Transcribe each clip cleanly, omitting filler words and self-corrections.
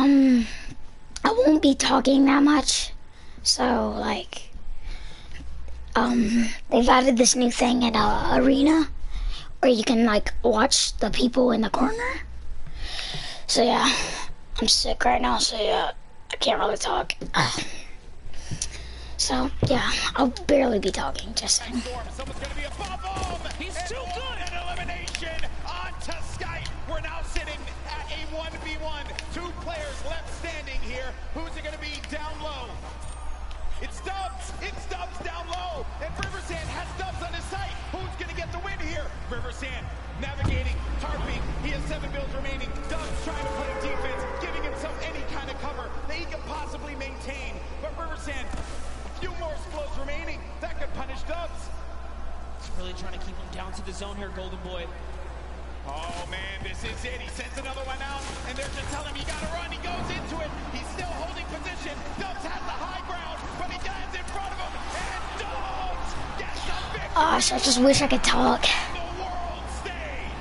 I won't be talking that much. So, like, they've added this new thing in Arena where you can, like, watch the people in the corner. So, yeah, I'm sick right now, so, yeah, I can't really talk. So, yeah, I'll barely be talking, just saying. Someone's gonna be above him. He's too good. An elimination onto Skype. We're now sitting at a 1v1. 2 players left standing here. Who's it gonna be down low? It's Dubs. It's Dubs down low. And Riversand has Dubs on his sight. Who's gonna get the win here? Riversand navigating, tarping. He has 7 builds remaining. Dubs trying to play defense, giving himself any kind of cover that he can possibly maintain. But Riversand, few more explodes remaining. That could punish Dubs. He's really trying to keep him down to the zone here, Golden Boy. Oh man, this is it. He sends another one out, and they're just telling him you gotta run. He goes into it. He's still holding position. Dubs has the high ground, but he dives in front of him, and Dubs gets the victory. Gosh, I just wish I could talk. The world stage.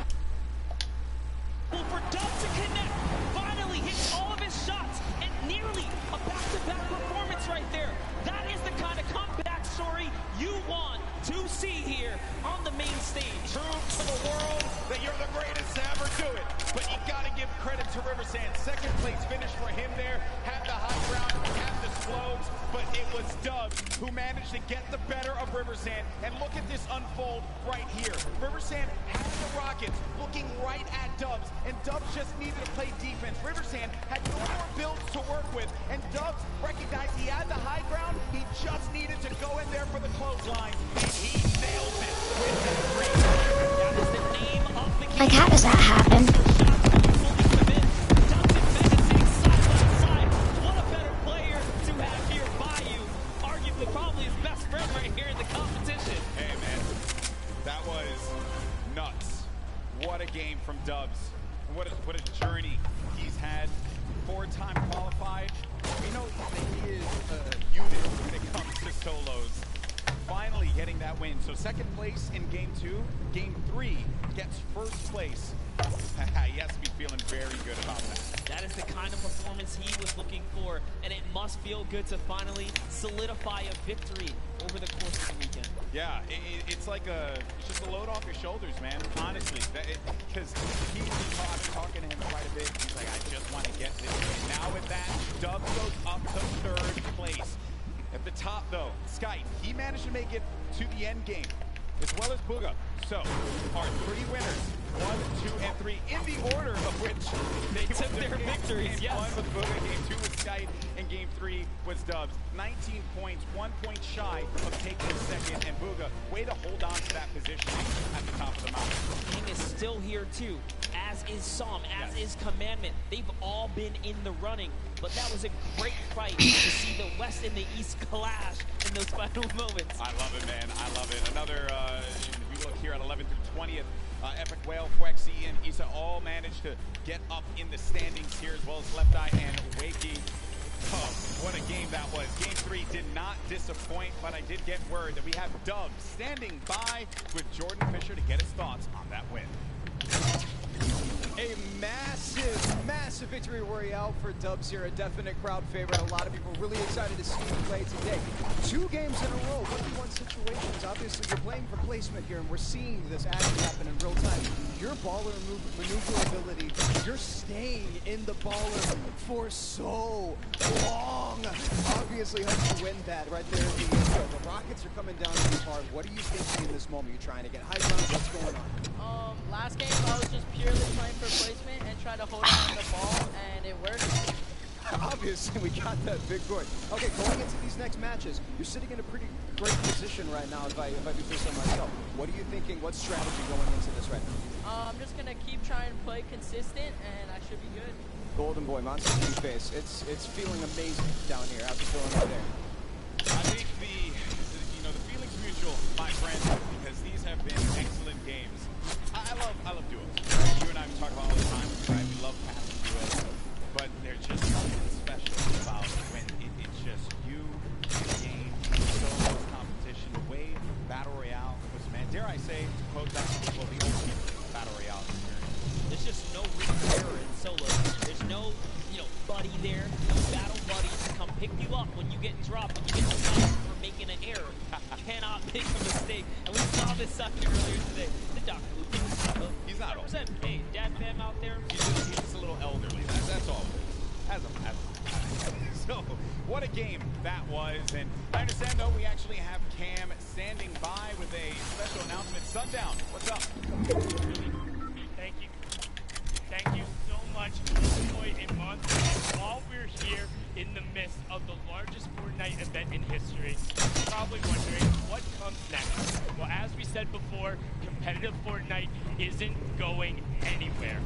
Well, for Dubs to connect, finally hits all of his shots, and nearly a back-to-back performance right there. That is the kind of comeback story you want to see here on the main stage. Prove to the world that you're the greatest to ever do it. But you gotta give credit to Riversand. Second place finish for him there. Had the high ground, had the explodes, but it was Dubs who managed to get the better of Riversand. And look at this unfold right here. Riversand had the Rockets looking right at Dubs, and Dubs just needed to play defense. Riversand had no more builds to work with, and Dubs recognized he had the high ground. He just needed to go in there for the clothesline, and he nailed it with that ring. That is the name of the game. Like, how does that happen? What a better player to have here by you. Arguably probably his best friend right here in the competition. Hey man, that was nuts. What a game from Dubs. What a journey he's had. 4-time qualified. We know that he is a unit when it comes to solos. Finally getting that win. So second place in game 2. Game 3 gets first place. He has to be feeling very good about that. That is the kind of performance he was looking for, and it must feel good to finally solidify a victory over the course of the weekend. Yeah, it's like just a load off your shoulders, man. Honestly, because I've been talking to him quite a bit. He's like, I just want to get this win. Now with that, Dubs goes up to 3rd place. At the top, though, Skype, he managed to make it to the end game, as well as Bugha. So, our 3 winners, 1, 2, and 3, in the order of which they took their victories. Game Yes. 1 was Bugha, Game 2 was Skype, and Game 3 was Dubs. 19 points, 1 point shy of taking second, and Bugha, way to hold on to that positioning at the top of the mountain. King is still here too, as is Psalm, as is Commandment. They've all been in the running, but that was a great fight to see the West and the East clash in those final moments. I love it, man. I love it. Another, we look here at 11th through 20th. Epic Whale, Quexy, and Isa all managed to get up in the standings here, as well as Left Eye and Wakey. Oh, what a game that was. Game 3 did not disappoint, but I did get word that we have Dubs standing by with Jordan Fisher to get his thoughts on that win. A massive, massive victory royale for Dubs here. A definite crowd favorite. A lot of people really excited to see him play today. 2 games in a row, 1v1 situations. Obviously, you're playing for placement here, and we're seeing this action happen in real time. Your baller maneuverability, you're staying in the baller for so long. Obviously, helps you win that right there at the intro. The Rockets are coming down too hard. What are you thinking in this moment? You're trying to get high ground. What's going on? Last game, I was just purely playing for placement and trying to hold on the ball, and it worked. Obviously, we got that big board. Okay, going into these next matches, you're sitting in a pretty great position right now, if I do say so myself. What are you thinking? What strategy going into this right now? I'm just going to keep trying to play consistent, and I should be good. Golden Boy, Monster King face. It's feeling amazing down here. How's it feeling out there? I think the feeling's mutual, my friend, because these have been excellent games. I love duos. You and I talk about all the time. Right? We love passing duos, but there's just something special about when it's just you, the game, solo competition, the way Battle Royale was, man. Dare I say, to quote that, well, the ultimate Battle Royale experience. There's just no real error in solo. There's no, budge buddy there, no battle buddies to come pick you up when you get dropped, when you get stopped for making an error. You cannot make a mistake. And we saw this out here earlier today. The Dr. Luke, He's not old. 100%. Hey, Dad Fam out there. He's just a little elderly. That's all. So, what a game that was. And I understand, though, we actually have Cam standing by with a special announcement. Sundown, what's up? Thank you. Thank you so much for Boy and Monster. While we're here in the midst of the largest Fortnite event in history, you're probably wondering what comes next. Well, as we said before, competitive Fortnite isn't going anywhere.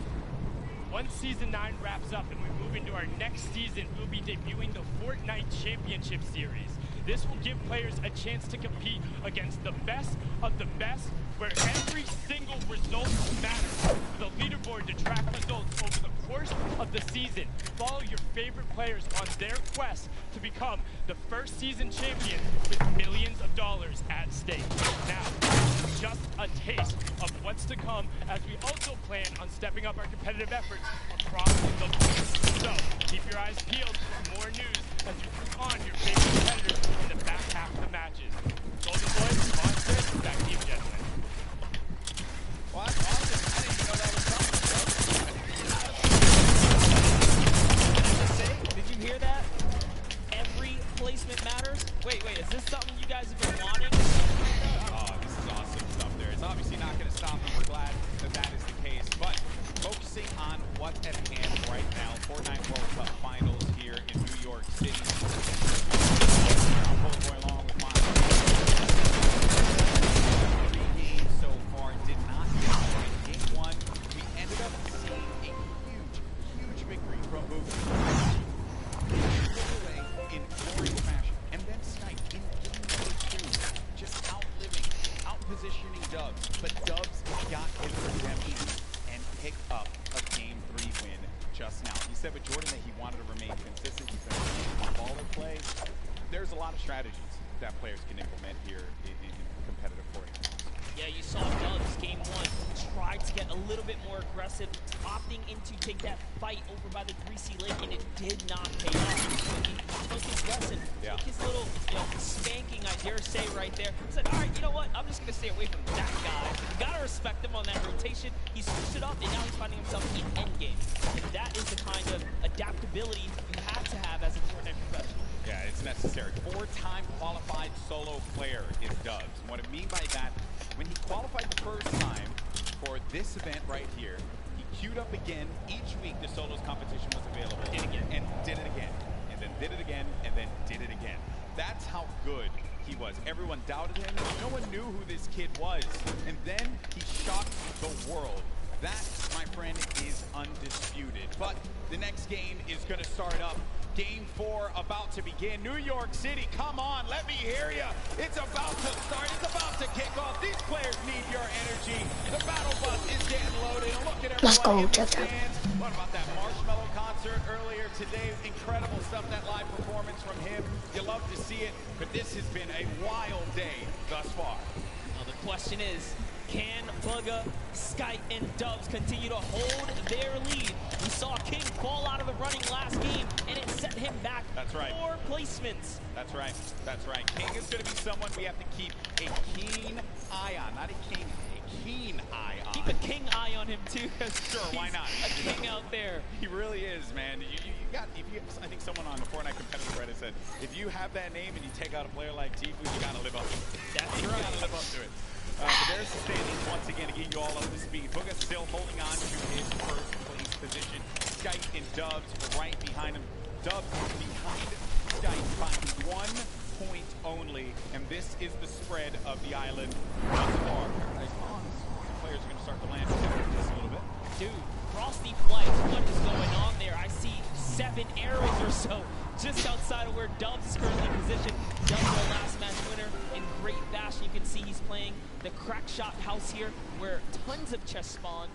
Once Season 9 wraps up and we move into our next season, we'll be debuting the Fortnite Championship Series. This will give players a chance to compete against the best of the best, where every single result matters. With a leaderboard to track results over the course of the season, follow your favorite players on their quest to become the first season champion with millions of dollars at stake. Now, just a taste of what's to come as we also plan on stepping up our competitive efforts across the board. So, keep your eyes peeled for more news as you put on your favorite competitors in the back half of the matches. Golden Boys, Monster, back to you, gentlemen. Well, that's awesome. I didn't even know that was coming. Did you hear that? Every placement matters. Wait, is this something you guys have been wanting? Oh, this is awesome stuff there. It's obviously not going to stop, and we're glad that that is the case. But focusing on what's at hand right now, Fortnite World Cup Finals here in New York City. Pulling boy along with mine. 3 games so far did not get right. Game 1, we ended up seeing a huge victory from Movie. Away in glorious fashion, and then Skype in game number 2, just out-positioning Dubs, but Dubs got his redemption and picked up a game 3 win just now. He said with Jordan that he wanted to remain consistent. He said baller play. There's a lot of strategies that players can implement here in competitive Fortnite. Yeah, you saw Dubs game 1 tried to get a little bit more aggressive, opting in to take that fight over by the Greasy Lake, and it did not pay off. He took his lesson, took his little, spanking, I dare say, right there. He said, all right, you know what? I'm just going to stay away from that guy. You got to respect him on that rotation. He switched it up, and now he's finding himself in endgame. And that is the kind of adaptability you have to have as a Fortnite professional. Yeah, it's necessary. 4-time qualified solo player is Dubs. And what I mean by that, when he qualified the first time for this event right here, he queued up again. Each week the solos competition was available. Did it again. And did it again. And then did it again. And then did it again. That's how good he was. Everyone doubted him. No one knew who this kid was. And then he shocked the world. That, my friend, is undisputed. But the next game is going to start up. Game 4 about to begin. New York City, come on, let me hear you. It's about to start. It's about to kick off. These players need your energy. The battle bus is getting loaded. And look at everyone. Let's go, in the Jeff. stands. What about that Marshmello concert earlier today? Incredible stuff, that live performance from him. You love to see it, but this has been a wild day thus far. Now the question is, can Bugha, Skype, and Dubs continue to hold their lead? We saw King fall out of the running last game, and it set him back 4 placements. That's right. That's right. King is going to be someone we have to keep a keen eye on. Not a king, a keen eye on. Keep a king eye on him, too, because sure, why not? A king out there. He really is, man. I think someone on the Fortnite competitive Reddit said, if you have that name and you take out a player like Tifu, you got to live up to it. That's you right. got to live up to it. But there's the standings once again to get you all up to speed. Bugha still holding on to his first place position. Skype and Dubs right behind him. Dubs behind Skype by 1 point only. And this is the spread of the island thus far. Players are going to start to land just a little bit. Dude, Frosty Flight, what is going on there? I see 7 arrows or so just outside of where Dubs is currently positioned. Dubs, our last match winner, in great fashion. You can see he's playing the crack shot house here, where tons of chests spawn.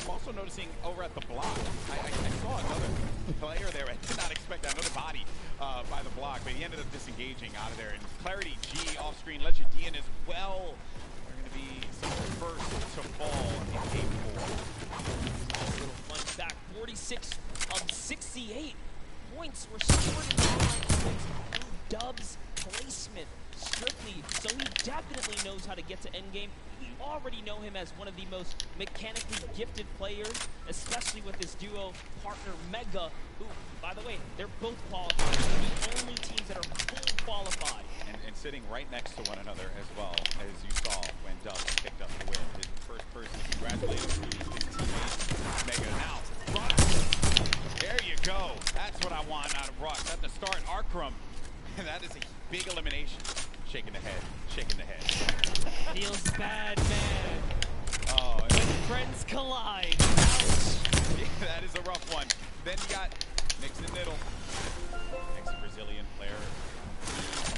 I'm also noticing over at the block, I saw another player there. I did not expect that, another body by the block, but he ended up disengaging out of there. And Clarity G off screen, Legendian as well. They're going to be some of the first to fall in game 4. Little fun fact, 46 of 68. points were scored in the online tournaments through Dub's placement strictly, so he definitely knows how to get to endgame. We already know him as one of the most mechanically gifted players, especially with his duo partner Mega, who, by the way, they're both qualified. They're the only teams that are full qualified. And sitting right next to one another as well, as you saw when Dub picked up the win. His first person congratulating his teammate, Mega. Now, Rux. There you go. That's what I want out of Rux. At the start, Arkrum. That is a big elimination. Shaking the head, shaking the head. Feels bad, man. Oh, When friends collide. Ouch. yeah, that is a rough one. Then you got Nix and Niddle. Nix, a Brazilian player. He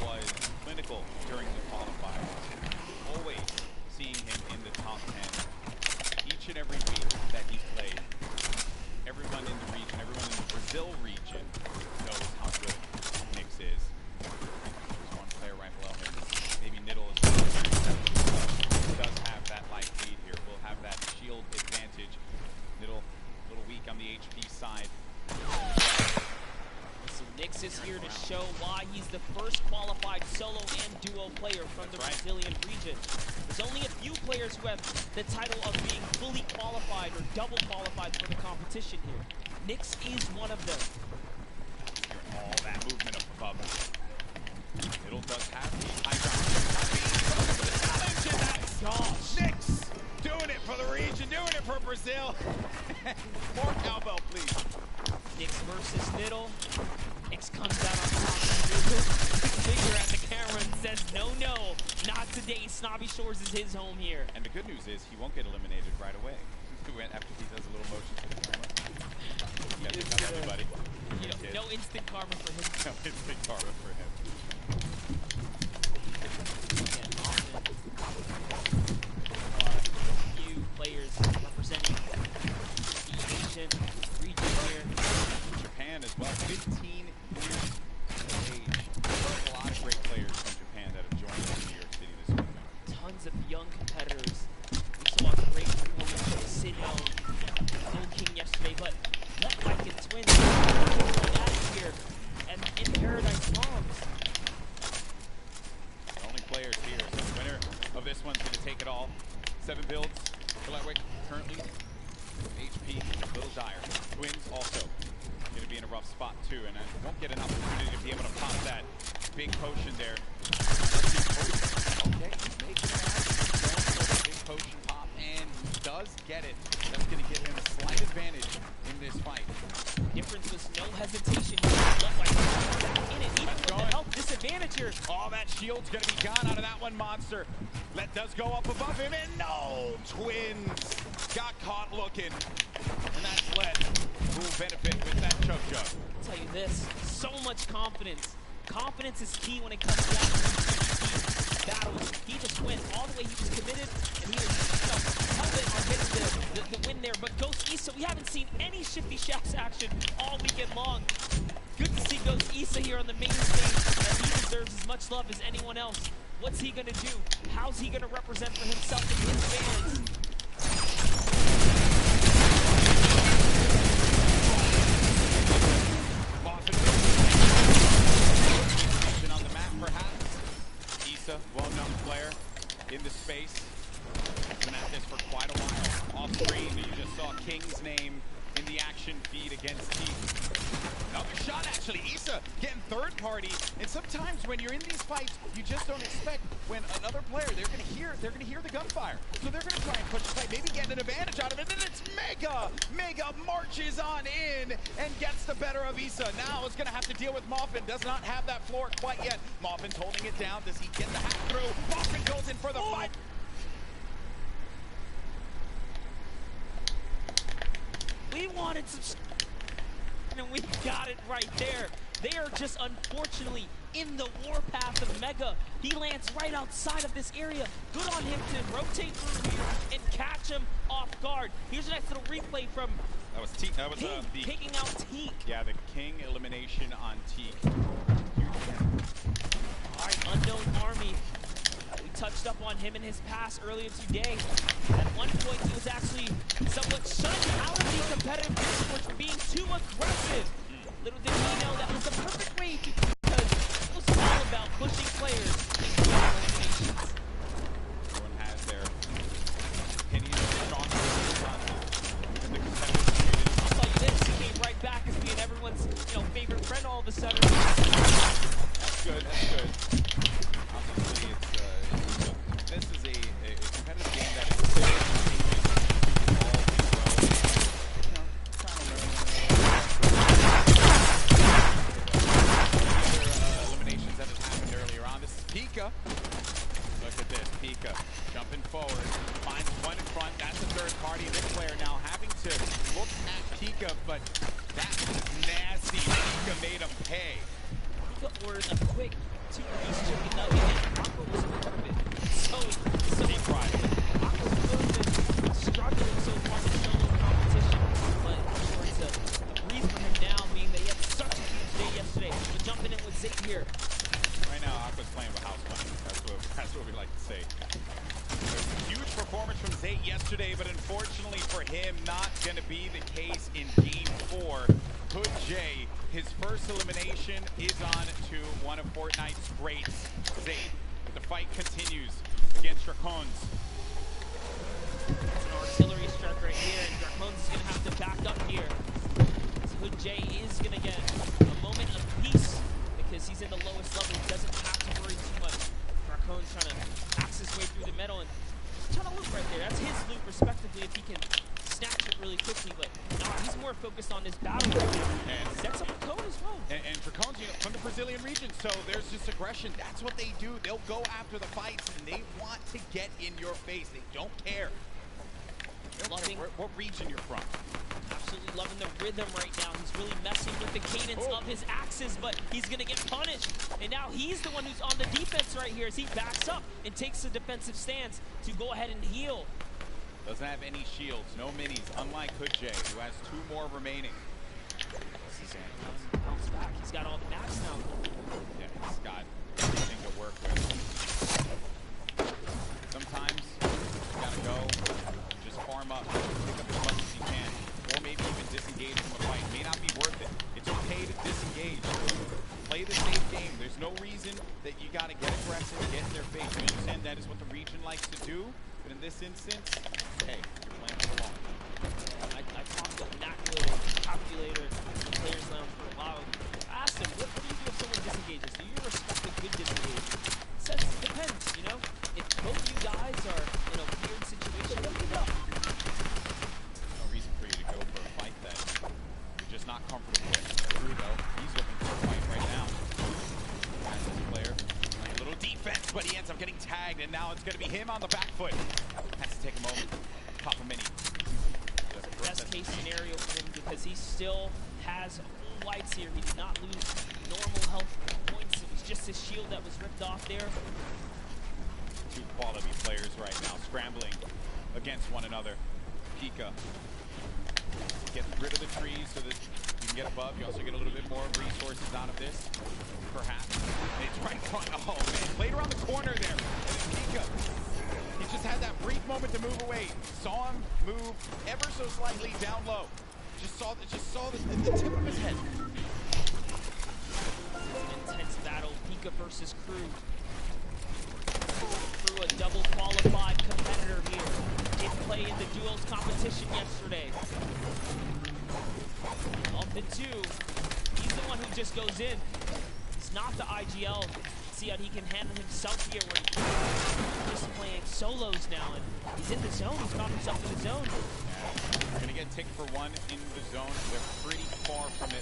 was clinical during the qualifiers. Always seeing him in the top 10. Each and every week that he's played, everyone in the region, everyone in the Brazil region knows how good Nix is. There's one player right below him. Maybe Niddle is does have that light lead here. We'll have that shield advantage. Niddle a little weak on the HP side. So Nix is here to show why he's the first qualified solo and duo player from the Brazilian region. There's only a few players who have the title of being fully qualified or double qualified for the competition here. Nix is one of them. Hearing all that movement up above. Niddle does have the high ground. Gosh. Nix doing it for the region, doing it for Brazil. More cowbell, please. Nix versus Niddle. Nix comes out on top. Figure at the camera and says, no, not today. Snobby Shores is his home here. And the good news is he won't get eliminated right away. After he does a little motion to the camera. You gotta pick up everybody. No instant karma for him. No instant karma for him. Few players representing the Asian region here. Japan as well, 15 years of age. A lot of great players from Japan that have joined us in New York City this weekend. Tons of young competitors. We saw a great performance from Sinnoh, Gold King yesterday, but Let Lycan Twins coming out of here and in Paradise Palms. The only players here, so the winner of this one's going to take it all. 7 builds for Letwick currently. HP, a little dire. Twins also going to be in a rough spot too, and I won't get an opportunity to be able to pop that big potion there. Okay, he's making it happen. Big potion pop, and he does get it. That's going to give him a slight advantage in this fight. Difference was no hesitation. Let Lycan back in it, even with the health disadvantage here. Oh, that shield's going to be gone out of that one, Monster. Let does go up above him, and no! Twins got caught looking. And that's Let who will benefit with that choke jump. I'll tell you this, so much confidence. Confidence is key when it comes down to these battles. He just went all the way, he was committed, and he was hell-bent on getting the win there. But Ghost Issa, we haven't seen any Shifty Shafts action all weekend long. Good to see Ghost Issa here on the main stage, and he deserves as much love as anyone else. What's he gonna do? How's he gonna represent for himself and his fans? On the map, perhaps. Issa, well-known player in the space. Been at this for quite a while. Off screen, you just saw King's name in the action feed against Teeth. Another shot, actually. Issa getting third party. And sometimes when you're in these fights, you just don't expect when another player, they're gonna hear the gunfire. So they're gonna try and push the fight, maybe get an advantage out of it. And then it's Mega! Mega marches on in and gets the better of Issa. Now it's gonna have to deal with Moffin. Does not have that floor quite yet. Moffin's holding it down. Does he get the hack through? Moffin goes in for the fight. We wanted some and we got it right there. They are just unfortunately in the warpath of Mega. He lands right outside of this area. Good on him to rotate through here and catch him off guard. Here's a nice little replay from That was Teak. That was Teak the taking out Teak. Yeah, the King elimination on Teak. All right, Unknown Army. We touched up on him in his pass earlier today. At one point, he was actually somewhat shut out of the competitive discourse for being too aggressive. Little did he know setter. That's good. That's good. Obviously, this is a competitive game that is still eliminations that had happened earlier on. This is Pika. Look at this, Pika jumping forward, finds one in front. That's a third party. This player now having to look at Pika, but that was nasty. Pika made him pay. Pika ordered a quick 2-piece chicken nugget, and Aqua was a little bit so impressive. Aqua's really been struggling so far in solo competition, but it's a breeze for him now, being that he had such a huge day yesterday. But jumping in with Zayt here. Right now, Aqua's playing with house money. That's what we like to say. Huge performance from Zayt yesterday, but unfortunately for him, not going to be the case in Game 4. Hood J, his first elimination is on to one of Fortnite's greats, Zayt. The fight continues against Dracones. It's an artillery strike right here, and Dracones is going to have to back up here. So Hood J is going to get a moment of peace because he's in the lowest level. He doesn't have to worry too much. Dracones trying to axe his way through the middle and just trying to loop right there. That's his loop, respectively, if he can snatch it really quickly. But no, he's more focused on this battle right now. And sets up a code as well. And Dracones, you know, from the Brazilian region, so there's just aggression. That's what they do. They'll go after the fights, and they want to get in your face. They don't care. What region you're from. Absolutely loving the rhythm right now. He's really messing with the cadence of his axes, but he's going to get punished. And now he's the one who's on the defense right here as he backs up and takes a defensive stance to go ahead and heal. Doesn't have any shields, no minis, unlike Hood J, who has 2 more remaining. Bounce back. He's got all the max now. Yeah, he's got everything to work with. Sometimes you gotta go, just farm up, pick up as much as you can, or maybe even disengage from a fight. It may not be worth it. It's okay to disengage. Play the safe game. There's no reason that you gotta get aggressive, get in their face. We understand that is what the region likes to do, but in this instance, hey, you're playing for the long. I talked with Nat Calculator in Players Lounge for a while. I asked him, what do you do if someone disengages? Do you respect a good disengage? He says it depends, you know? If both you guys are in a weird situation, what do you do? No reason for you to go for a fight that you're just not comfortable with. Drew, though, he's looking for a fight right now. As this player, playing a little defense, but he ends up getting tagged, and now it's going to be him on the back foot. Has to take a moment, pop a mini. Best case scenario for him because he still has full whites here. He did not lose normal health points. It was just his shield that was ripped off there. 2 quality players right now scrambling against one another. Pika get rid of the trees so that you can get above. You also get a little bit more resources out of this, perhaps. It's right in front. Oh man, played around the corner there. And it's Pika. He just had that brief moment to move away. Saw him move ever so slightly down low. Just saw the tip of his head. Intense battle, Pika versus Crew. Crew, a double qualified competitor here. Did play in the duels competition yesterday. Of the 2, he's the one who just goes in. He's not the IGL. See how he can handle himself here when he's just playing solos now, and he's in the zone. He's found himself in the zone. We're gonna get ticked for 1 in the zone. They're pretty far from it.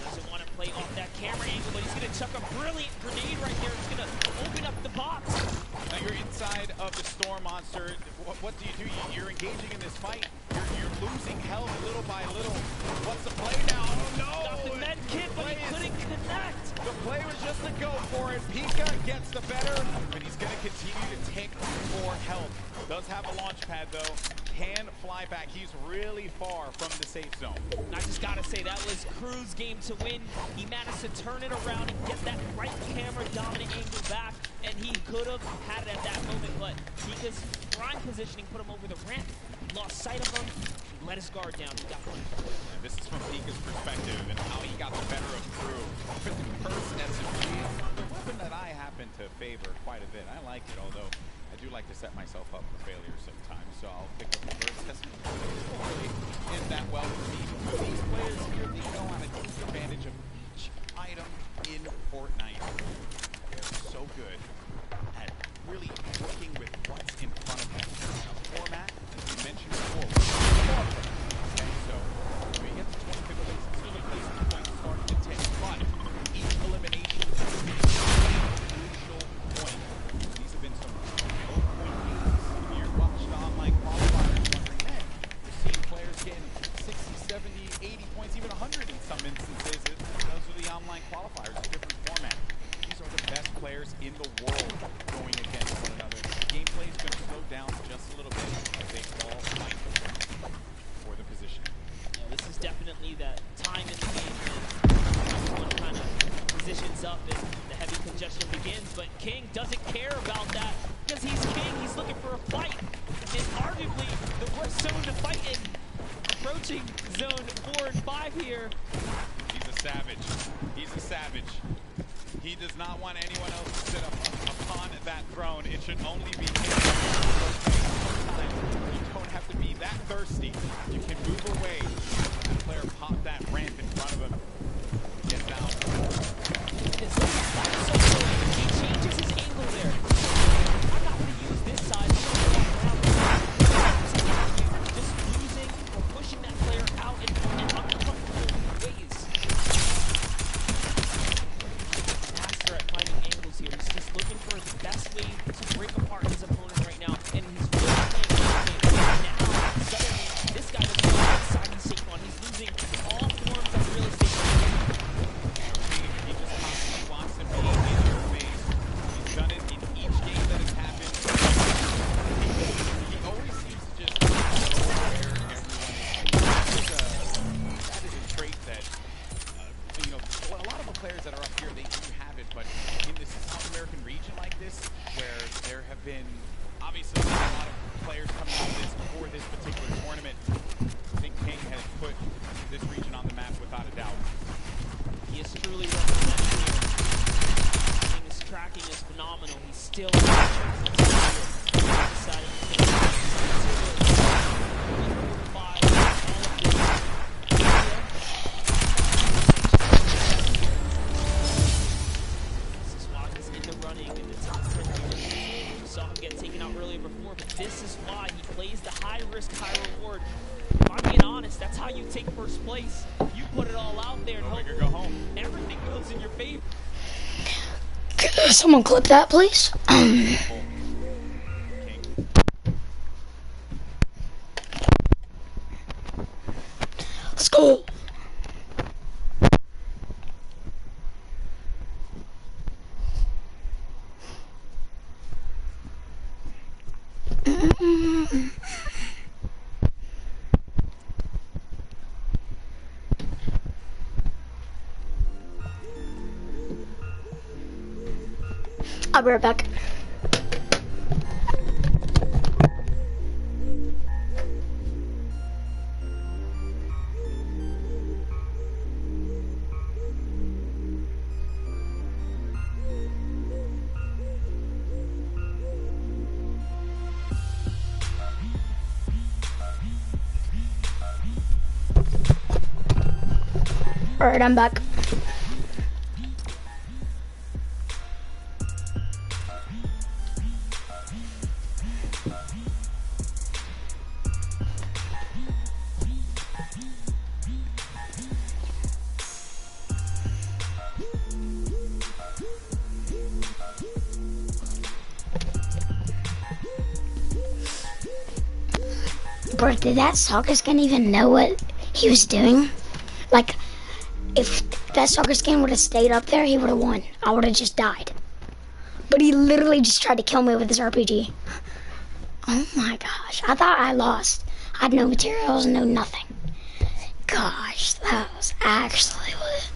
Doesn't want to play off that camera angle, but he's gonna chuck a brilliant grenade right there. It's gonna open up the box. Now you're inside of the Storm Monster. What do? You're engaging in this fight. You're losing health little by little. What's the play now? Oh no! Got the med kit, but he couldn't connect. The play was just to go for it. Pika gets the better, but he's going to continue to take more health. Does have a launch pad though. Can fly back. He's really far from the safe zone. And I just gotta say, that was Crew's game to win. He managed to turn it around and get that right camera dominant angle back, and he could have had it at that moment, but Pika's prime positioning put him over the ramp. He lost sight of him. He let his guard down. He got one. And this is from Pika's perspective and how he got the better of Crew. With the first SMG, the weapon that I happen to favor quite a bit. I like it, although I do like to set myself up for failure sometimes, so I'll pick up the first SMG. It isn't that well for me. But these players here, they know how to take advantage of players in the world going against one another. The gameplay is going to slow down just a little bit as they all fight for the position. Yeah, this is definitely that time in the game when one kind of positions up and the heavy congestion begins, but King doesn't care about that because he's King. He's looking for a fight in arguably the worst zone to fight in. Approaching zone 4 and 5 here. He's a savage. He's a savage. He does not want anyone else to sit upon that throne. It should only be him. You don't have to be that thirsty. You can move away. The player pop that ramp in front of him. Get down. He changes his angle there. I'm not going to use this side. I'm going to walk around. Just losing or pushing that player out in uncomfortable ways. Master at finding angles here. He's just looking for the best way to break apart his opponent right now. And he's really playing the game. Now, suddenly, this guy doesn't know what side he's safe on. He's losing all forms of real estate. He just constantly wants to be in your face. He's done it in each game that has happened. He always seems to just know where everyone is. That is a trait that, you know, a lot of the players that are up here, they do have it, but in this South American region like this, where there have been obviously a lot of players coming out of this for this particular tournament, I think King has put this region on the map without a doubt. He is truly representing here. His tracking is phenomenal. He's still deciding to This is why he's in the running in the top 10 here. We saw him get taken out earlier before, but this is why he plays the high risk, high reward. If I'm being honest, that's how you take first place. You put it all out there and hope Go home. everything goes in your favor. Someone clip that, please. Let's go. I'll be right back. Alright, I'm back. Bro, did that soccer skin even know what he was doing? Like, if that soccer skin would have stayed up there, he would have won. I would have just died. But he literally just tried to kill me with his RPG. Oh my gosh, I thought I lost. I had no materials, no nothing. Gosh, that was actually what...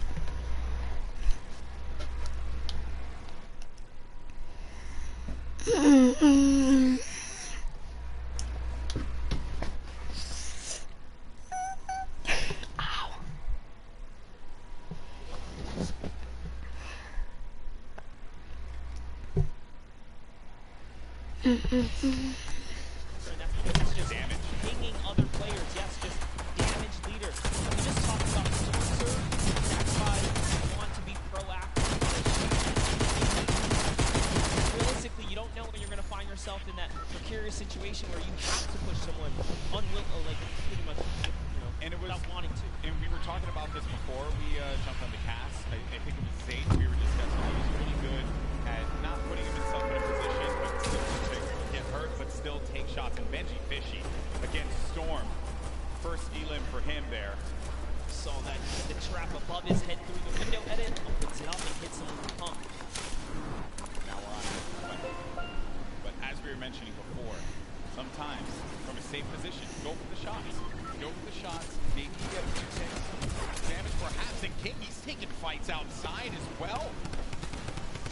It's just pinging other players. Yes, just damage leader. We just talked about Sorcerer. That's why you want to be proactive. Realistically, you don't know when you're going to find yourself in that precarious situation where you have to push someone unwilling, like pretty much, you know, And it was, without wanting to. And we were talking about this before we jumped on the cast. I think it was Zayt we were discussing. He was really good at not putting himself in a position, but still to get hurt, but still take shots. And Benji Fishy against Storm. First elim for him there. Saw that the trap above his head through the window edit, opens it up and hits him with the pump. taking fights outside as well.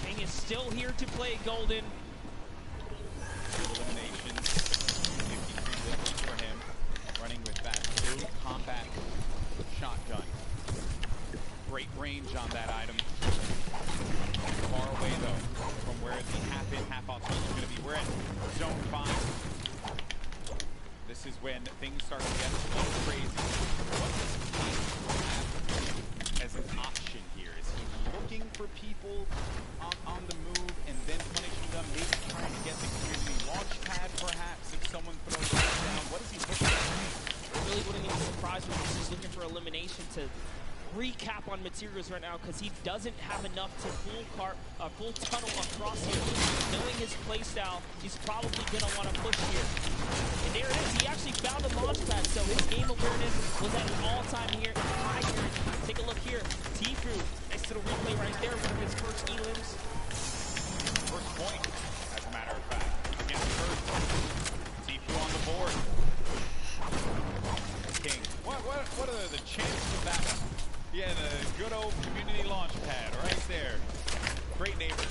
King is still here to play Golden. Eliminations, 53 kills for him, running with that blue combat shotgun. Great range on that item. Far away though from where the half-in, half-out zone is going to be. We're at zone 5. This is when things start to get a little crazy. What does he have as an option here? Is he looking for people on the move and then punishing them? Maybe trying to get the community launch pad perhaps if someone throws that down. What is he looking for? I really wouldn't even surprise me if he's just looking for elimination to recap on materials right now, because he doesn't have enough to full tunnel across here. Knowing his playstyle, he's probably going to want to push here. And there it is. He actually found a launch pad, so his game awareness was at an all-time high here. Take a look here. Tfue, nice little replay right there, one of his first elims. First point, as a matter of fact, against first. Tfue on the board. King. What are the chances of that one? Yeah, the good old community launch pad right there. Great neighbor.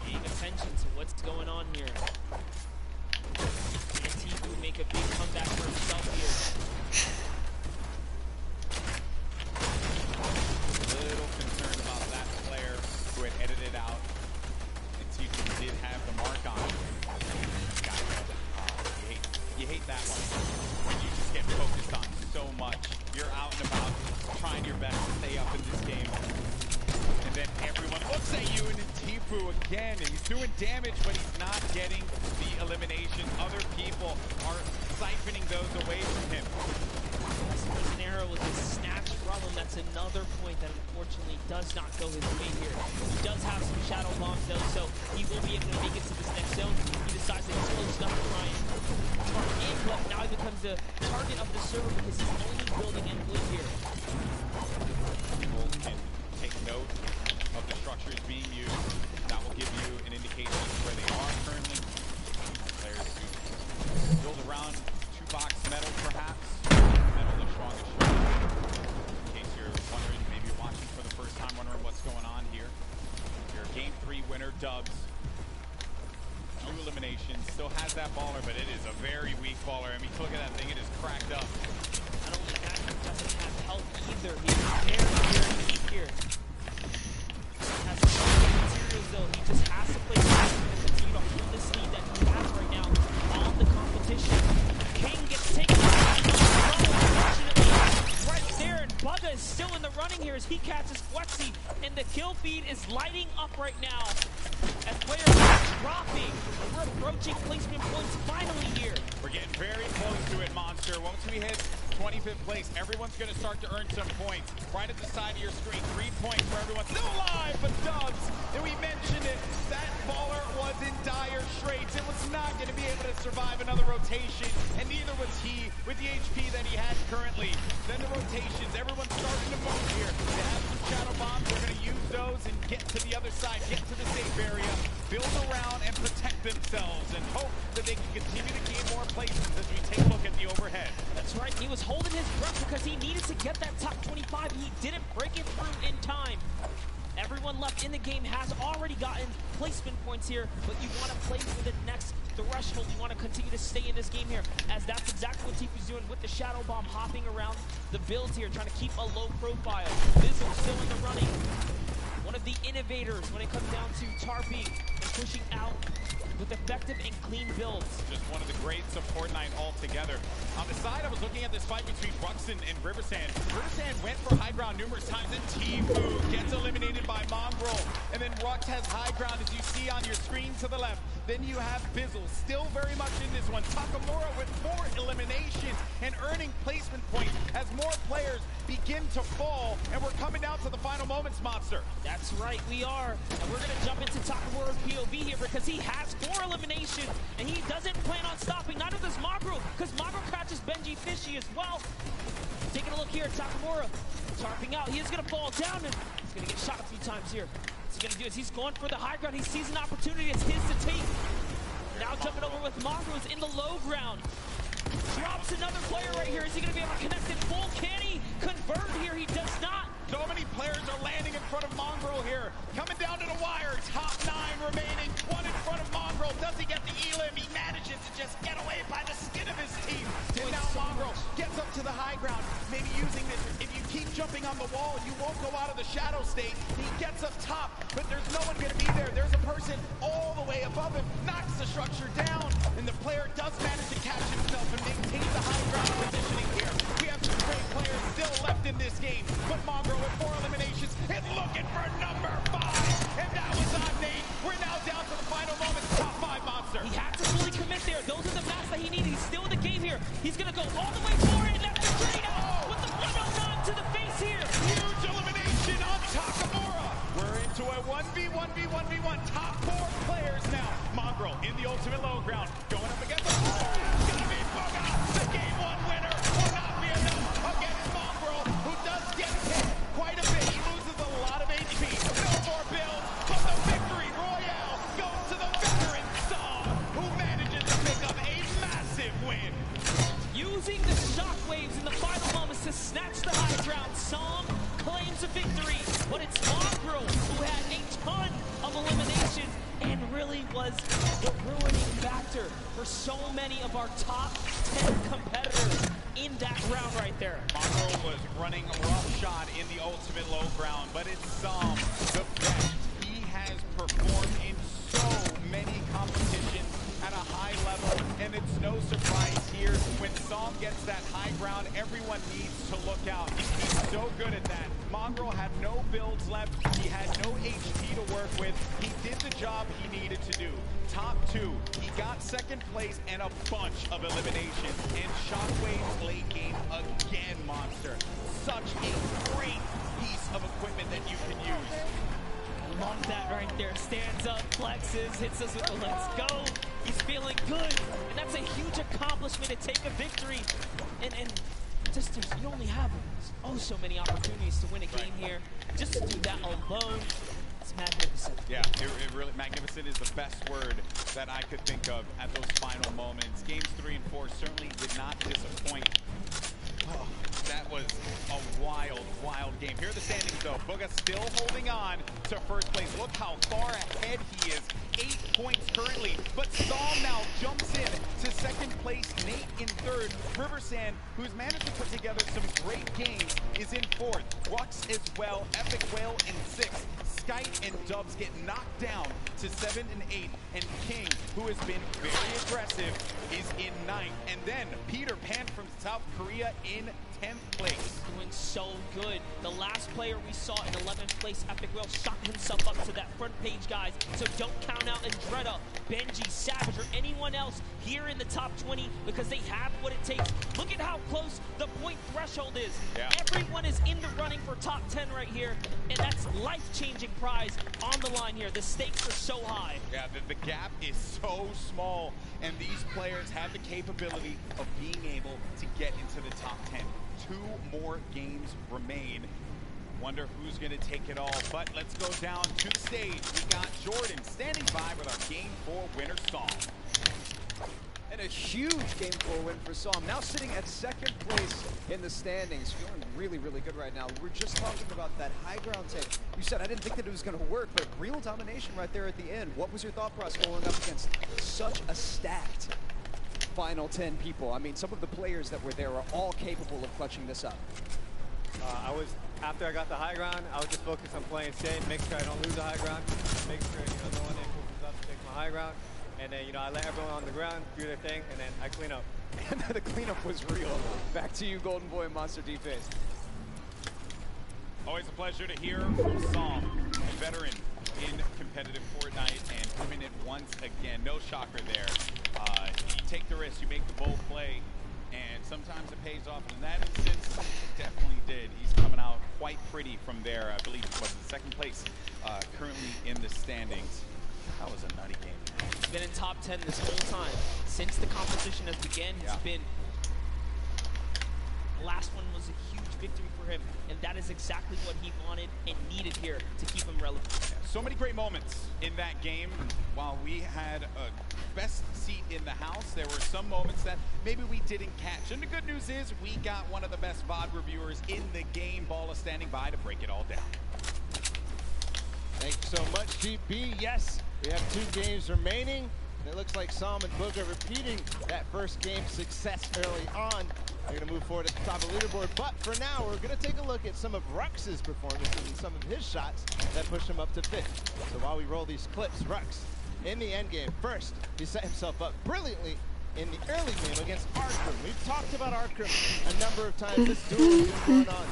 Paying attention to what's going on here. And Tfue make a big comeback for himself here. A little concerned about that player who had edited out. And Tfue did have the mark on him. You hate that one. When you just get focused on so much. You're out and about, trying your best to stay up in this game. And then everyone looks at you, and then Tfue again, and he's doing damage, but he's not getting the elimination. Other people are siphoning those away from him. There's an arrow with his snatch problem. That's another point that unfortunately does not go his way here. He does have some shadow bombs though, so he will be able to make it to this next zone. He decides that he's close enough to try and target in, but now he becomes the target of the server because he's only building in blue here. People can take note of the structures being used. That will give you an indication of where they are currently. Players who build around 2-box metal perhaps. Metal the strongest shot. In case you're wondering, maybe you're watching for the first time, wondering what's going on here. Your game 3 winner, Dubs. 2 eliminations, still has that baller, but it is a very weak baller. I mean, look at that thing, it is cracked up. Not only that, he doesn't have health either. He's very weak here. He has some materials though. He just has to play fast and continue to hold this lead that he has right now on the competition. King gets taken out. Unfortunately, right there, and Bugha is still in the running here as he catches Flexi, and the kill feed is lighting up right now as players are dropping. We're approaching placement points finally here. We're getting very close to it, Monster. Once we hit 25th place, everyone's going to start to earn some points. Right at the side of your screen, 3 points for everyone. Still alive, but Dubs, and we mentioned it, that baller was in dire straits. It was not going to be able to survive another rotation, and neither was he with the HP that he had currently. Then the rotations, everyone's starting to move here. They have some shadow bombs. They're going to use those and get to the other side, get to the safe area, build around and protect themselves, and hope that they can continue to gain more places as we take a look at the overhead. That's right, he was holding his breath because he needed to get that top 25. He didn't break it through in time. Everyone left in the game has already gotten placement points here, but you want to play for the next threshold. You want to continue to stay in this game here, as that's exactly what Tfue's doing with the Shadow Bomb, hopping around the builds here, trying to keep a low profile. Bizzle still in the running. One of the innovators when it comes down to tarping and pushing out with effective and clean builds. Just one of the greats of Fortnite altogether. On the side, I was looking at this fight between Ruxin and Riversand. Riversand went for high ground numerous times, and Tfue gets eliminated by Mongraal. And then Rux has high ground, as you see on your screen to the left. Then you have Bizzle, still very much in this one. Takamura with 4 eliminations and earning placement points as more players begin to fall. And we're coming down to the final moments, Monster. That's right, we are. And we're going to jump into Takamura's POV here because he has 4 eliminations and he doesn't plan on stopping. Neither does Mongraal, because Mongraal catches Benji Fishy as well. Taking a look here at Takamura, tarping out. He is going to fall down and he's going to get shot a few times here. What's he going to do is he's going for the high ground. He sees an opportunity. It's his to take. Now jumping over with Mongraal, who's in the low ground. Drops another player right here. Is he going to be able to connect in full? Can he convert here? He does not. So many players are landing in front of Mongrel here. Coming down to the wire. Top 9 remaining. One in front of Mongrel. Does he get the elim? He manages to just get away by the skin of his teeth. And now Mongrel gets up to the high ground. Maybe using this. If you keep jumping on the wall, you won't go out of the shadow state. He gets up top, but there's no one going to be there. There's a person all the way above him. Knocks the structure down. And the player does manage to catch himself and maintain the high ground positioning here. We have some great players still left in this game. But Mongrel with 4 eliminations is looking for number 5. And that was on Nate. We're now down to the final moments. Top 5 monster. He had to fully commit there. Those are the maps that he needed. He's still in the game here. He's going to go all the way for it. And that's the straight out with the 109 to the face here. Huge elimination on Takamura. We're into a 1v1v1v1. Top 4 players now. Mongrel in the ultimate low ground. Going up against the It's going to be Boga. The game 1 winner will not be enough against Mongrel, who does get hit quite a bit. He loses a lot of HP. No more builds, but the victory royale goes to the veteran Saw, who manages to pick up a massive win. Using the shockwaves in the final moments to snatch the high ground, Psalm claims a victory, but it's Mongrel who had a ton of eliminations and really was the ruining factor for so many of our top 10 competitors in that round right there. Mongrel was running roughshod in the ultimate low ground, but it's Psalm, the best. He has performed in so many competitions at a high level, and it's no surprise here when Psalm gets that high ground, everyone needs to look out. He's so good at that. Mongrel had no builds left. He had no HP to work with. He did the job he needed to do. Top 2. He got 2nd place and a bunch of eliminations. And Shockwave late game again, Monster. Such a great piece of equipment that you can use. Love that right there. Stands up, flexes, hits us with the let's go. He's feeling good. And that's a huge accomplishment to take a victory. And just you only have so many opportunities to win a game here. Just to do that alone, it's magnificent. Yeah, it really, magnificent is the best word that I could think of at those final moments. Games 3 and 4 certainly did not disappoint. Oh, that was a wild, wild game. Here are the standings, though. Boga still holding on to 1st place. Look how far ahead he is. 8 points currently, but Psalm now jumps in to 2nd place. Nate in 3rd. Riversand, who's managed to put together some great games, is in 4th. Rux as well. Epic Whale in 6th. Skite and Dubs get knocked down to 7 and 8. And King, who has been very aggressive, is in 9th. And then Peter Pan from South Korea in 10th place. Doing so good. The last player we saw in 11th place, Epic Whale, shot himself up to that front page, guys. So don't count out Andretta, Benji, Savage, or anyone else here in the top 20 because they have what it takes. Look at how close the point threshold is. Yeah. Everyone is in the running for top 10 right here, and that's life-changing prize on the line here. The stakes are so high. Yeah, the gap is so small, and these players have the capability of being able to get into the top 10. 2 more games remain. Wonder who's going to take it all, but let's go down to the stage. We got Jordan standing by with our Game 4 winner song. And a huge Game 4 win for Psalm. Now sitting at 2nd place in the standings. Feeling really, really good right now. We're just talking about that high ground take. You said, I didn't think that it was going to work, but real domination right there at the end. What was your thought process going up against such a stacked final 10 people? I mean, some of the players that were there are all capable of clutching this up. After I got the high ground, I was just focused on playing safe, make sure I don't lose the high ground, make sure, no one comes up to take my high ground. And then, I let everyone on the ground do their thing, and then I clean up. And the cleanup was real. Back to you, Golden Boy and Monster D-Face. Always a pleasure to hear from Psalm, a veteran in competitive Fortnite, and coming in once again. No shocker there. You take the risk, you make the bold play, and sometimes it pays off. And in that instance, it definitely did. He's coming out quite pretty from there. I believe it was in 2nd place, currently in the standings. That was a nutty game. He's been in top 10 this whole time. Since the competition has begun, he's been last one was a huge victory for him, and that is exactly what he wanted and needed here to keep him relevant. So many great moments in that game. While we had a best seat in the house, there were some moments that maybe we didn't catch. And the good news is we got one of the best VOD reviewers in the game. Ball is standing by to break it all down. Thank you so much, GB. Yes, we have 2 games remaining. And it looks like Sam and Boog are repeating that first game success early on. They're going to move forward at the top of the leaderboard. But for now, we're going to take a look at some of Rux's performances and some of his shots that push him up to 5th. So while we roll these clips, Rux, in the end game, first, he set himself up brilliantly in the early game against Arcrum. We've talked about Arcrum a number of times. This duel has been going on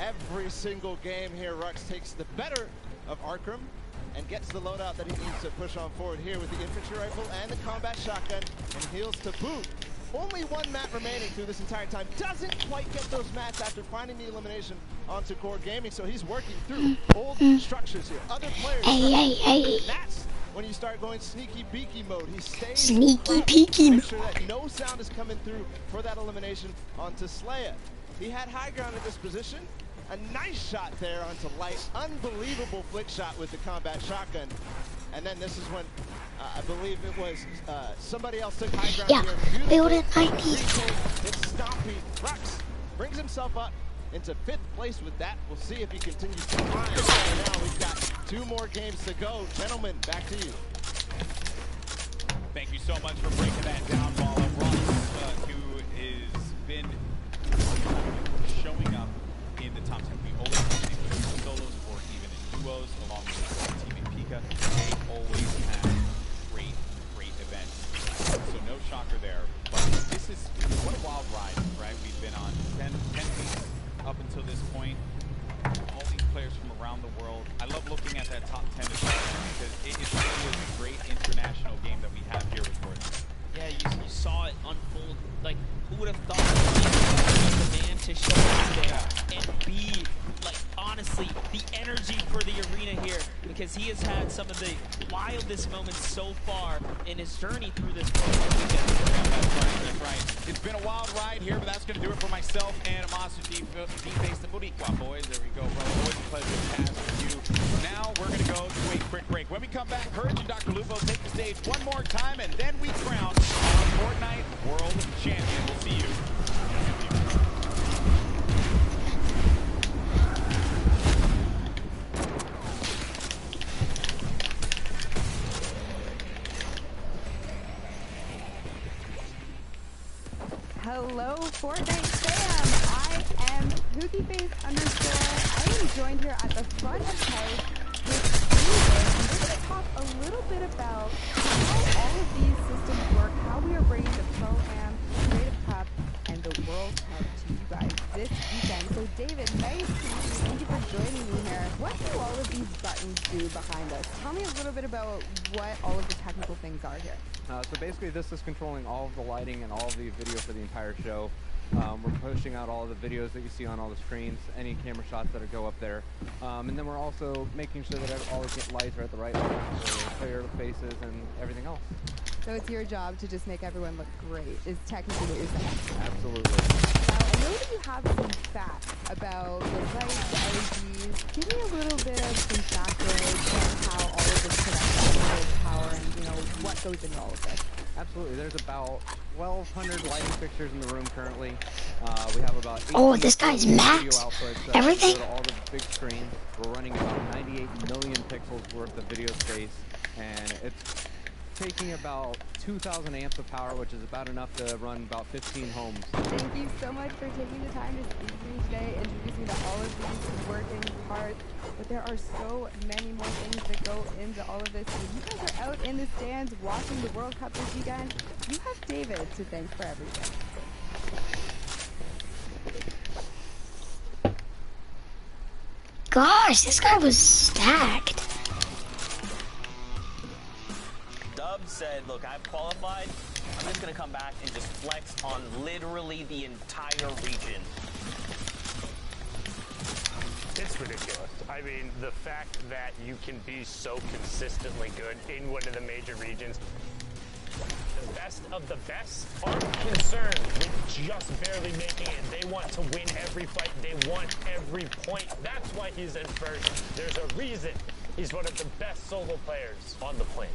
every single game here. Rux takes the better of Arcrum and gets the loadout that he needs to push on forward here with the infantry rifle and the combat shotgun, and heals to boot. Only 1 mat remaining through this entire time. Doesn't quite get those mats after finding the elimination onto Core Gaming, so he's working through old structures here. Other players. Hey. That's when you start going sneaky beaky mode. He stays Sneaky peeky. make sure that no sound is coming through for that elimination onto Slaya. He had high ground at this position. A nice shot there onto Light. Unbelievable flick shot with the combat shotgun. And then this is when I believe it was somebody else took high ground here. Building 90. It's Stompy. Rux brings himself up into 5th place with that. We'll see if he continues to climb. Now we've got 2 more games to go. Gentlemen, back to you. Thank you so much for breaking that down, Ball. Rux, who has been showing up in the top 10. We always see in solos or even in duos, along with Team Pika. They always have great events. So no shocker there. But this is what a wild ride, right? We've been on 10 weeks up until this point. All these players from around the world. I love looking at that top 10 as well, because it is really a great international game that we have here with Fortnite. Yeah, you saw it unfold. Like, who would have thought the man to show up there and be, like, honestly, the energy for the arena here, because he has had some of the wildest moments so far in his journey through this weekend. That's right. It's been a wild ride here, but that's going to do it for myself and Master D-Face and Boricua, boys. There we go, bro. Always a pleasure to pass with you. Now we're going to go to a quick break. When we come back, Courage and Dr. Lupo take the stage one more time, and then we crown our Fortnite World Champion. We'll see you. Hello, Fortnite fam! I am HookieFace_. I am joined here at the front of house with David, and we're going to talk a little bit about how all of these systems work, how we are bringing the Pro-Am, Creative Cup, and the World Cup to you guys this weekend. So David, nice to meet you. Thank you for joining me here. What do all of these buttons do behind us? Tell me a little bit about what all of the technical things are here. So basically this is controlling all of the lighting and all of the video for the entire show. We're pushing out all of the videos that you see on all the screens, any camera shots that go up there. And then we're also making sure that all the lights are at the right level for player faces and everything else. So it's your job to just make everyone look great, is technically what you're saying. Absolutely. Now, I know that you have some facts about the lights, the LEDs. Give me a little bit of some background on how all of this production power and, you know, what goes into all of this. Absolutely. There's about 1,200 lighting fixtures in the room currently. We have about 18 Oh, this guy's video max. outputs that Everything? go to all the big screens. We're running about 98 million pixels worth of video space, and it's taking about 2,000 amps of power, which is about enough to run about 15 homes. Thank you so much for taking the time to speak to me today, introducing me to all of these working parts. But there are so many more things that go into all of this. When you guys are out in the stands watching the World Cup this weekend, you have David to thank for everything. Gosh, this guy was stacked. Dub said, look, I've qualified. I'm just going to come back and just flex on literally the entire region. It's ridiculous. I mean, the fact that you can be so consistently good in one of the major regions, the best of the best aren't concerned with just barely making it. They want to win every fight. They want every point. That's why he's in first. There's a reason he's one of the best solo players on the planet.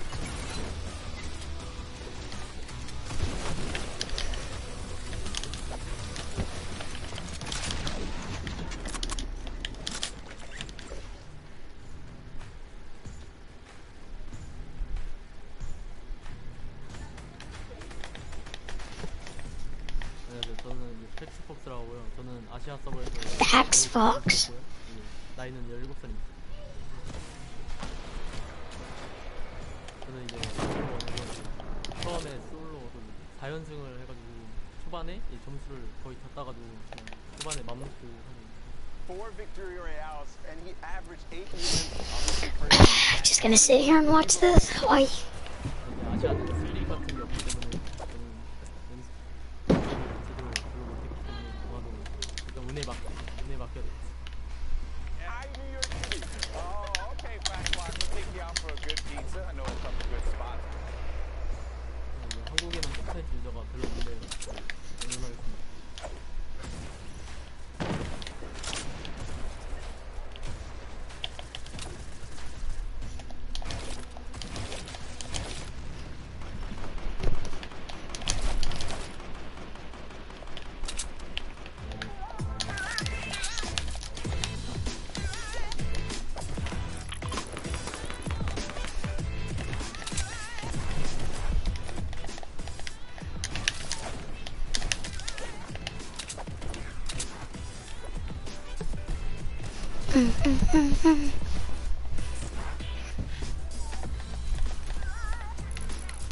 팩스폭스라고요. 저는 아시아 서버에서 팩스폭스. 나이는 17살입니다. 저는 이제 처음에 솔로 4연승을 해가지고 초반에 이 점수를 거의 다 따가지고 초반에 맘먹고 Four victory royales, and he averaged 8 wins. Just gonna sit here and watch this. Why? 아시아는 슬립 같은 게 없기 때문에 저는 제대로 별로 못했기 때문에 아마도 일단 운에 맡겨야 돼. Hi, New York City. Oh, okay, Fat Block. We'll take you out for a good pizza. I know a couple good spots. 한국에는 콘텐츠 유저가 별로 없는데 응원하겠습니다.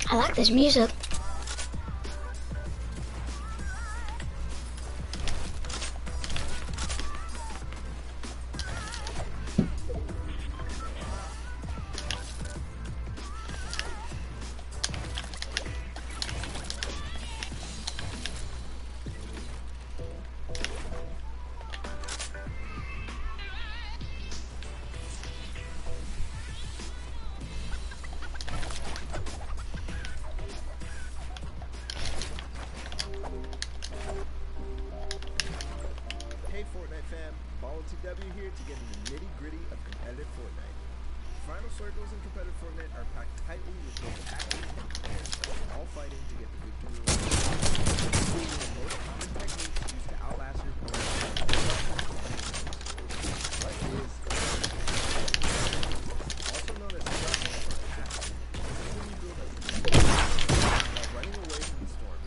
I like this music. Hey Fortnite fam, BallTW here to get into the nitty-gritty of competitive Fortnite. Final circles in competitive Fortnite are packed tightly with both athletes and players, all fighting to get the victory. Including the most common techniques used to outlast your opponent. What is also known as thrust or passing? This is when you build a like running away from the storm.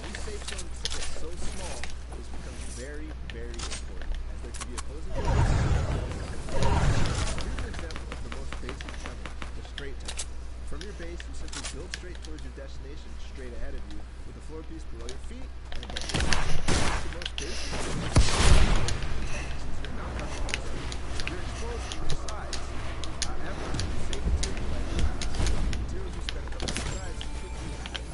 These safe zones get so small, this becomes very, very important, as there can be opposing players. Here's an example of the most basic tunnel, the straight tunnel. From your base, you simply build straight towards your destination, straight ahead of you, with a floor piece below your feet and above you. It's the most basic tunnel. Since you're not coming from the zone, you're exposed to your sides. However, it's safe to take by the materials you spend up on the sides could be added.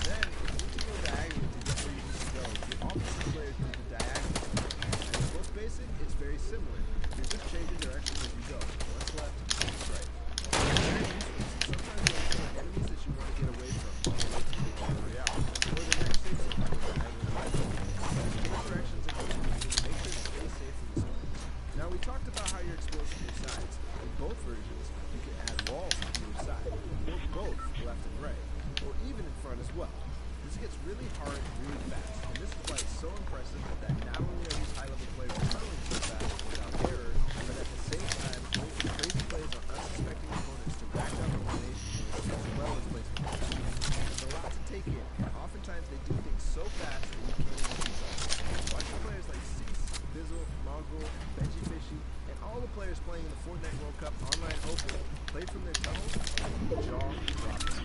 Then, if you need to go diagonally to get where you need to go, your opposite players move the diagonal. And it's most basic, it's very similar. You're just changing directions as you go. One's left, one's right. Sometimes you have enemies that you want to get away from on the way to the Battle Royale, or the next safe zone on the different directions and moves to make sure to stay safe from the storm. Now we talked about how you're exposed to your sides. In both versions, you can add walls to your side, or both left and right, or even in front as well. This gets really hard really fast, and this is why it's so impressive that not only are these high-level players tunneling so fast without error, but at the same time making crazy plays on unsuspecting opponents to rack up elimination moves as well as placement. It's a lot to take in, and oftentimes they do things so fast that you can't even keep up. Watching players like Cease, Bizzle, Mongrel, Benji Fishy, and all the players playing in the Fortnite World Cup Online Open play from their tunnels, jaw dropping.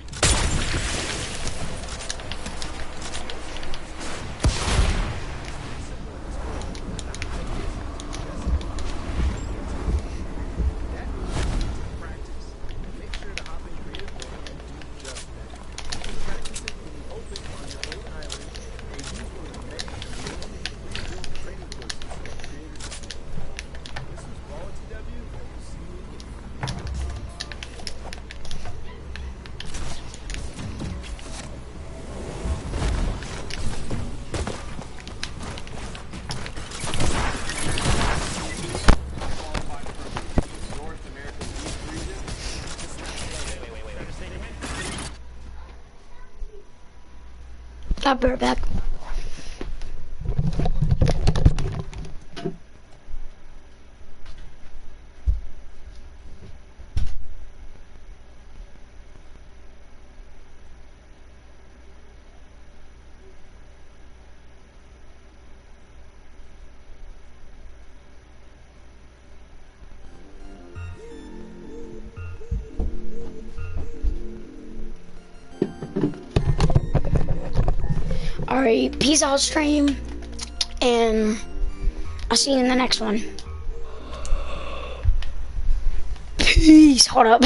I'll be right back. Alright, peace out, stream, and I'll see you in the next one. Peace. Hold up.